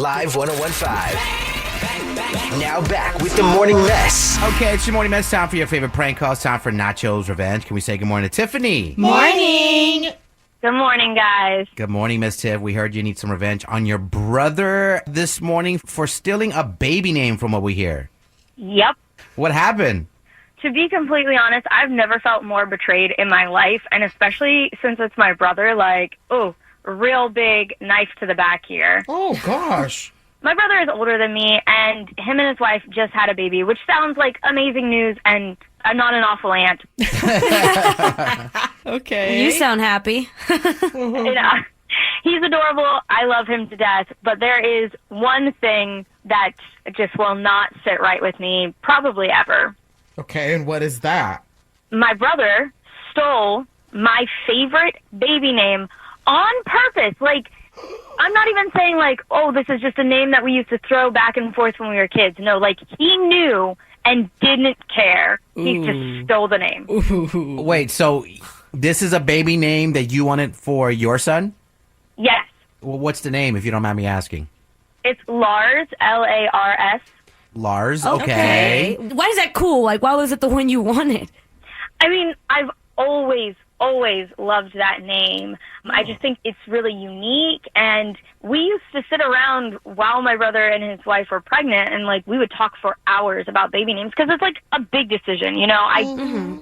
Live 101.5. Now back with the Morning Mess. Okay, it's your Morning Mess. Time for your favorite prank call. It's time for Nacho's Revenge. Can we say good morning to Tiffany? Morning. Good morning, guys. Good morning, Miss Tiff. We heard you need some revenge on your brother this morning for stealing a baby name from what we hear. Yep. What happened? To be completely honest, I've never felt more betrayed in my life, and especially since it's my brother, real big knife to the back here. Oh, gosh. My brother is older than me, and him and his wife just had a baby, which sounds like amazing news, and I'm not an awful aunt. Okay. You sound happy. He's adorable. I love him to death, but there is one thing that just will not sit right with me, probably ever. Okay, and what is that? My brother stole my favorite baby name on purpose. I'm not even saying this is just a name that we used to throw back and forth when we were kids. No, he knew and didn't care. He just stole the name. Ooh. Wait, so this is a baby name that you wanted for your son? Yes. Well, what's the name, if you don't mind me asking? It's Lars, Lars. Lars, okay. Why is that cool? Why was it the one you wanted? I mean, I've always loved that name. I just think it's really unique, and we used to sit around while my brother and his wife were pregnant, and we would talk for hours about baby names because it's a big decision,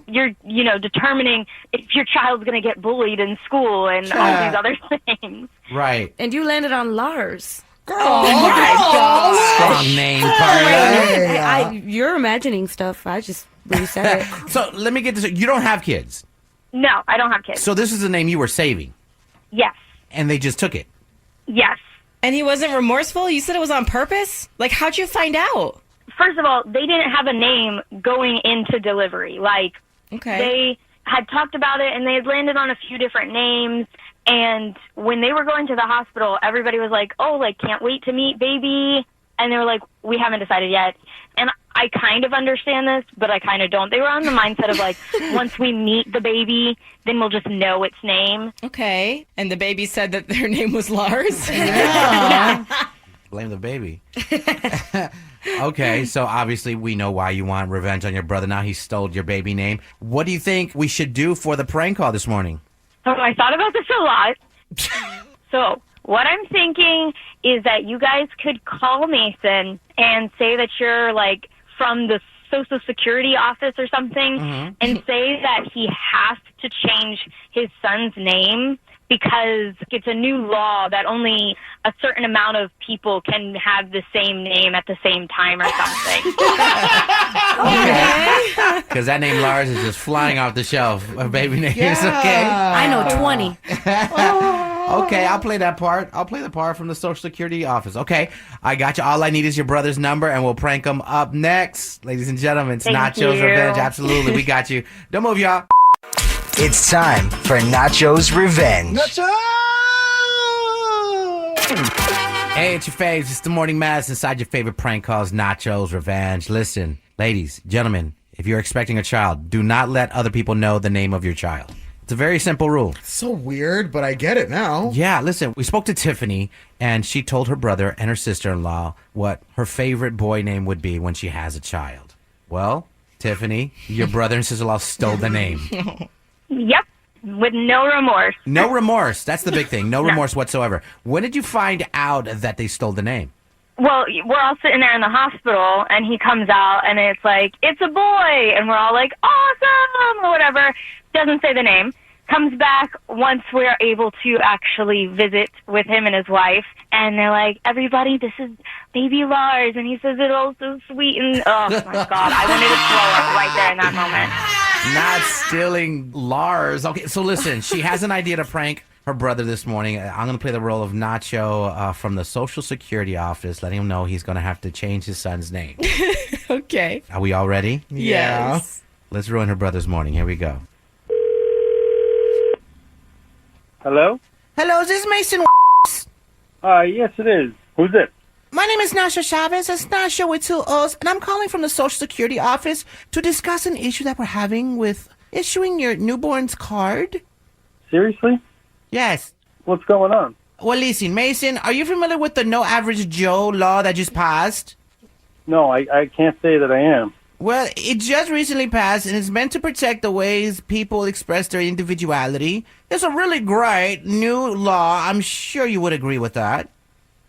You're determining if your child's going to get bullied in school and all these other things. Right. And you landed on Lars. Girl. Oh my God. Strong name, partner. You're imagining stuff. I just really said it. So let me get this. You don't have kids. No, I don't have kids. So this is a name you were saving. Yes. And they just took it. Yes. And he wasn't remorseful? You said it was on purpose? How'd you find out? First of all, they didn't have a name going into delivery. Okay. They had talked about it, and they had landed on a few different names. And when they were going to the hospital, everybody was can't wait to meet baby. And they were like, we haven't decided yet. And I kind of understand this, but I kind of don't. They were on the mindset of once we meet the baby, then we'll just know its name. Okay. And the baby said that their name was Lars? Yeah. Blame the baby. Okay, so obviously we know why you want revenge on your brother. Now he stole your baby name. What do you think we should do for the prank call this morning? Oh, I thought about this a lot. So what I'm thinking is that you guys could call Mason and say that you're from the Social Security office or something, and say that he has to change his son's name because it's a new law that only a certain amount of people can have the same name at the same time or something. Because that name Lars is just flying off the shelf of baby names, Yeah. okay? I know 20. Okay, I'll play that part. I'll play the part from the Social Security office. Okay, I got you. All I need is your brother's number, and we'll prank him up next. Ladies and gentlemen, it's Thank Nacho's you. Revenge. Absolutely, we got you. Don't move, y'all. It's time for Nacho's Revenge. Hey, it's your faves. It's the Morning Mass inside your favorite prank calls, Nacho's Revenge. Listen, ladies, gentlemen, if you're expecting a child, do not let other people know the name of your child. It's a very simple rule. So weird, but I get it now. Yeah, listen, we spoke to Tiffany, and she told her brother and her sister-in-law what her favorite boy name would be when she has a child. Well, Tiffany, your brother and sister-in-law stole the name. Yep, with no remorse. No remorse. That's the big thing. No remorse whatsoever. When did you find out that they stole the name? Well, we're all sitting there in the hospital, and he comes out, and it's it's a boy, and we're all awesome, or whatever. Doesn't say the name. Comes back once we're able to actually visit with him and his wife, and they're like, everybody, this is baby Lars, and he says it all so sweet, and oh my God, I wanted to throw up right there in that moment. Not stealing Lars. Okay, so listen, she has an idea to prank her brother this morning. I'm going to play the role of Nacho from the Social Security office, letting him know he's going to have to change his son's name. Okay. Are we all ready? Yeah. Yes. Let's ruin her brother's morning. Here we go. Hello? Hello, is this Mason? Yes, it is. Who's it? My name is Nacho Chavez. It's Nacho with two O's, and I'm calling from the Social Security office to discuss an issue that we're having with issuing your newborn's card. Seriously? Yes. What's going on? Well, listen, Mason, are you familiar with the No Average Joe law that just passed? No, I can't say that I am. Well, it just recently passed, and it's meant to protect the ways people express their individuality. It's a really great new law. I'm sure you would agree with that.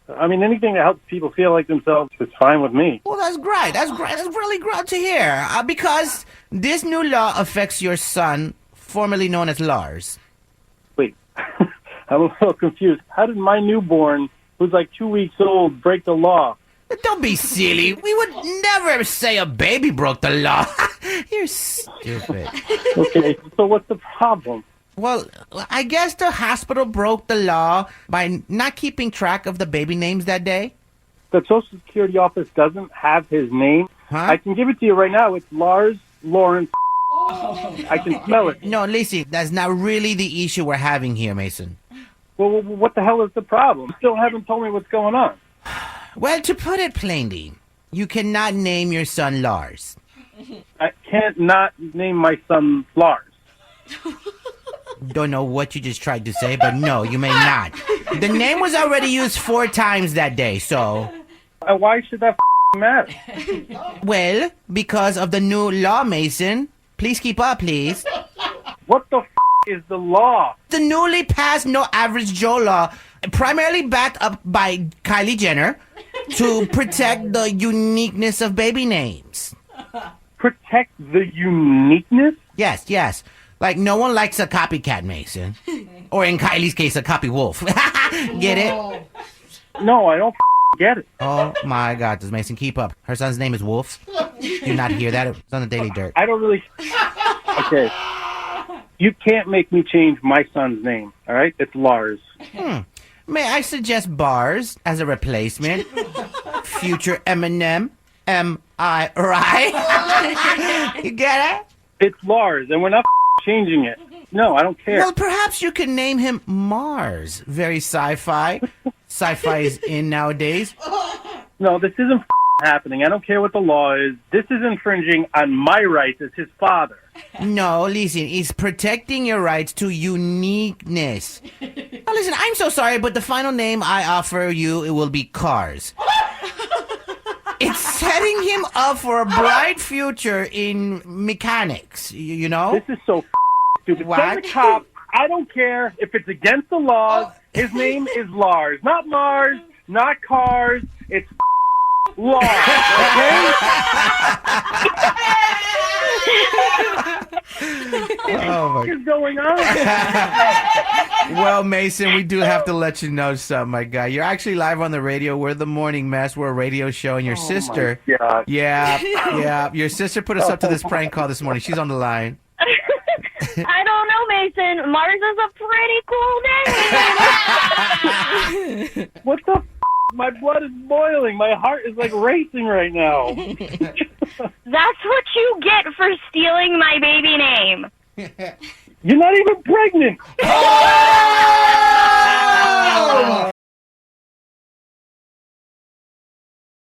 I mean, anything that helps people feel like themselves is fine with me. Well, that's great. That's great. That's really great to hear. Because this new law affects your son, formerly known as Lars. Wait, I'm a little confused. How did my newborn, who's like 2 weeks old, break the law? Don't be silly. We would never say a baby broke the law. You're stupid. Okay, so what's the problem? Well, I guess the hospital broke the law by not keeping track of the baby names that day. The Social Security office doesn't have his name. Huh? I can give it to you right now. It's Lars Lawrence. I can smell it. No, listen, that's not really the issue we're having here, Mason. Well, what the hell is the problem? You still haven't told me what's going on. Well, to put it plainly, you cannot name your son Lars. I can't not name my son Lars. Don't know what you just tried to say, but no, you may not. The name was already used 4 times that day, so... Why should that matter? Well, because of the new law, Mason. Please keep up, please. What the is the law? The newly passed No Average Joe law, primarily backed up by Kylie Jenner, to protect the uniqueness of baby names. Protect the uniqueness? Yes, yes. Like, no one likes a copycat, Mason. Or in Kylie's case, a copy wolf. Get it? No, I don't get it. Oh, my God. Does Mason keep up? Her son's name is Wolf. Do you not hear that? It's on the Daily Dirt. I don't really... Okay. You can't make me change my son's name, all right? It's Lars. May I suggest bars as a replacement? Future Eminem. M.I. Right? You get it? It's Lars, and we're not changing it. No, I don't care. Well, perhaps you can name him Mars. Very sci-fi. Sci-fi is in nowadays. No, this isn't happening. I don't care what the law is. This is infringing on my rights as his father. No, listen, it's protecting your rights to uniqueness. Now, listen, I'm so sorry, but the final name I offer you, it will be Cars. It's setting him up for a bright future in mechanics, you know? This is so stupid. What? Send the cop. I don't care if it's against the laws. His name is Lars. Not Mars, not Cars. It's Lars, okay? Oh, What my is going on? Well, Mason, we do have to let you know something, my guy. You're actually live on the radio. We're the Morning Mess. We're a radio show, and your sister... my God. Yeah. Your sister put us up to this prank call this morning. She's on the line. I don't know, Mason. Mars is a pretty cool name. What the My blood is boiling. My heart is like racing right now. That's what you get for stealing my baby name. You're not even pregnant.